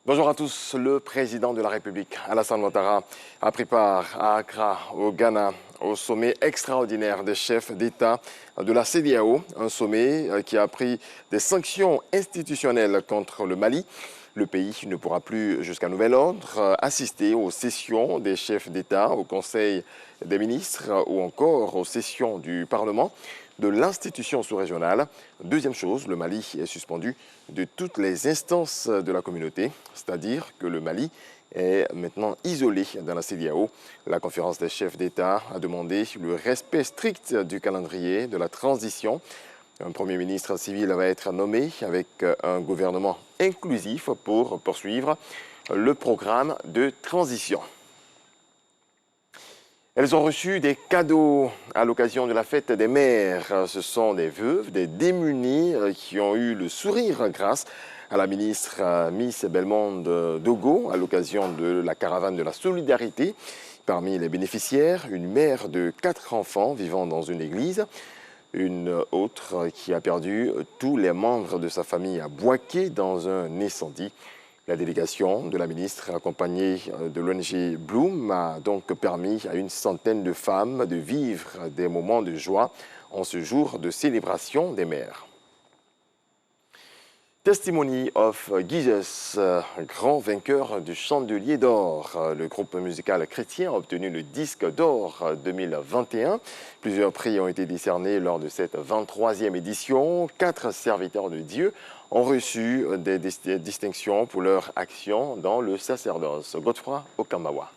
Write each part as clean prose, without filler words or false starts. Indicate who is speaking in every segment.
Speaker 1: Bonjour à tous. Le président de la République, Alassane Ouattara, a pris part à Accra, au Ghana, au sommet extraordinaire des chefs d'État de la CEDEAO, un sommet qui a pris des sanctions institutionnelles contre le Mali. Le pays ne pourra plus, jusqu'à nouvel ordre, assister aux sessions des chefs d'État, au Conseil des ministres ou encore aux sessions du Parlement de l'institution sous-régionale. Deuxième chose, le Mali est suspendu de toutes les instances de la communauté, c'est-à-dire que le Mali est maintenant isolé dans la CEDEAO. La conférence des chefs d'État a demandé le respect strict du calendrier de la transition. Un Premier ministre civil va être nommé avec un gouvernement inclusif pour poursuivre le programme de transition. Elles ont reçu des cadeaux à l'occasion de la fête des mères. Ce sont des veuves, des démunis qui ont eu le sourire grâce à la ministre Miss Bellemonde Dogo à l'occasion de la caravane de la solidarité. Parmi les bénéficiaires, une mère de 4 enfants vivant dans une église. Une autre qui a perdu tous les membres de sa famille à Boaké dans un incendie. La délégation de la ministre, accompagnée de l'ONG Bloom, a donc permis à une centaine de femmes de vivre des moments de joie en ce jour de célébration des mères. Testimony of Jesus, grand vainqueur du Chandelier d'Or. Le groupe musical chrétien a obtenu le disque d'or 2021. Plusieurs prix ont été décernés lors de cette 23e édition. 4 serviteurs de Dieu ont reçu des distinctions pour leur action dans le sacerdoce. Godefroy Okamawa.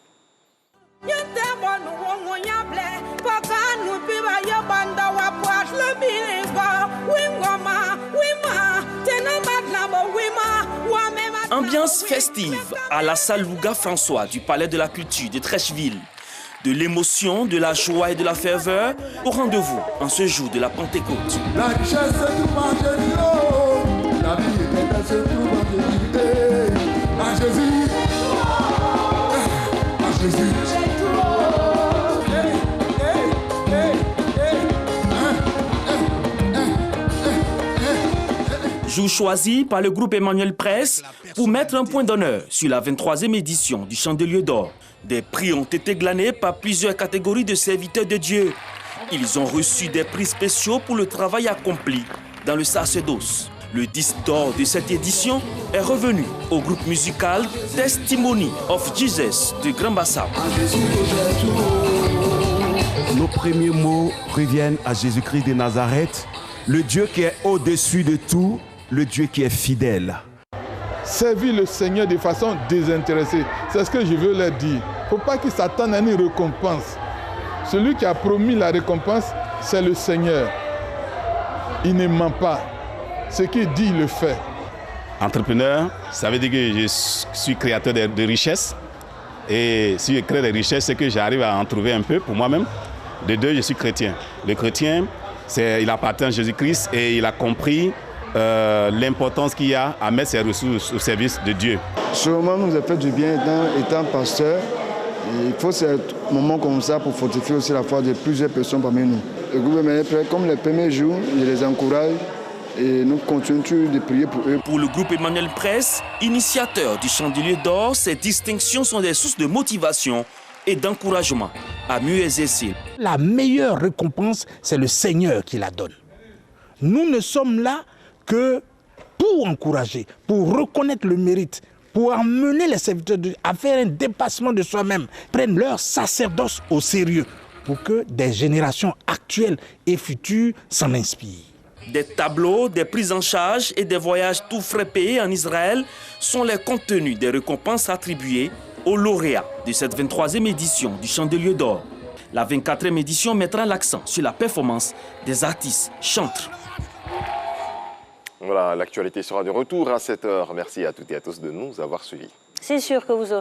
Speaker 2: Ambiance festive à la salle Louga-François du Palais de la Culture de Trècheville. De l'émotion, de la joie et de la ferveur au rendez-vous en ce jour de la Pentecôte. La richesse se trouve en Jésus, la vie éternelle se trouve en Jésus. En Jésus. Jour choisi par le groupe Emmanuel Presse pour mettre un point d'honneur sur la 23e édition du Chandelier d'Or. Des prix ont été glanés par plusieurs catégories de serviteurs de Dieu. Ils ont reçu des prix spéciaux pour le travail accompli dans le sacerdoce. Le disque d'or de cette édition est revenu au groupe musical Testimony of Jesus de Grand Bassam.
Speaker 3: Nos premiers mots reviennent à Jésus-Christ de Nazareth, le Dieu qui est au-dessus de tout, le Dieu qui est fidèle.
Speaker 4: Servir le Seigneur de façon désintéressée, c'est ce que je veux leur dire. Il ne faut pas qu'ils s'attendent à une récompense. Celui qui a promis la récompense, c'est le Seigneur. Il ne ment pas. Ce qu'il dit, il le fait.
Speaker 5: Entrepreneur, ça veut dire que je suis créateur de richesses. Et si je crée des richesses, c'est que j'arrive à en trouver un peu pour moi-même. De deux, je suis chrétien. Le chrétien, il appartient à Jésus-Christ et il a compris l'importance qu'il y a à mettre ses ressources au service de Dieu.
Speaker 6: Sûrement, nous a fait du bien étant pasteur. Il faut ce moment comme ça pour fortifier aussi la foi de plusieurs personnes parmi nous. Le gouvernement, comme les premiers jours, je les encourage et nous continuons de prier pour eux.
Speaker 2: Pour le groupe Emmanuel Presse, initiateur du Chandelier d'Or, ces distinctions sont des sources de motivation et d'encouragement à mieux exercer.
Speaker 7: La meilleure récompense, c'est le Seigneur qui la donne. Nous ne sommes là que pour encourager, pour reconnaître le mérite, pour emmener les serviteurs à faire un dépassement de soi-même, prennent leur sacerdoce au sérieux pour que des générations actuelles et futures s'en inspirent.
Speaker 2: Des tableaux, des prises en charge et des voyages tout frais payés en Israël sont les contenus des récompenses attribuées aux lauréats de cette 23e édition du Chandelier d'Or. La 24e édition mettra l'accent sur la performance des artistes chantres.
Speaker 1: Voilà, l'actualité sera de retour à 7h. Merci à toutes et à tous de nous avoir suivis.
Speaker 8: C'est sûr que vous aurez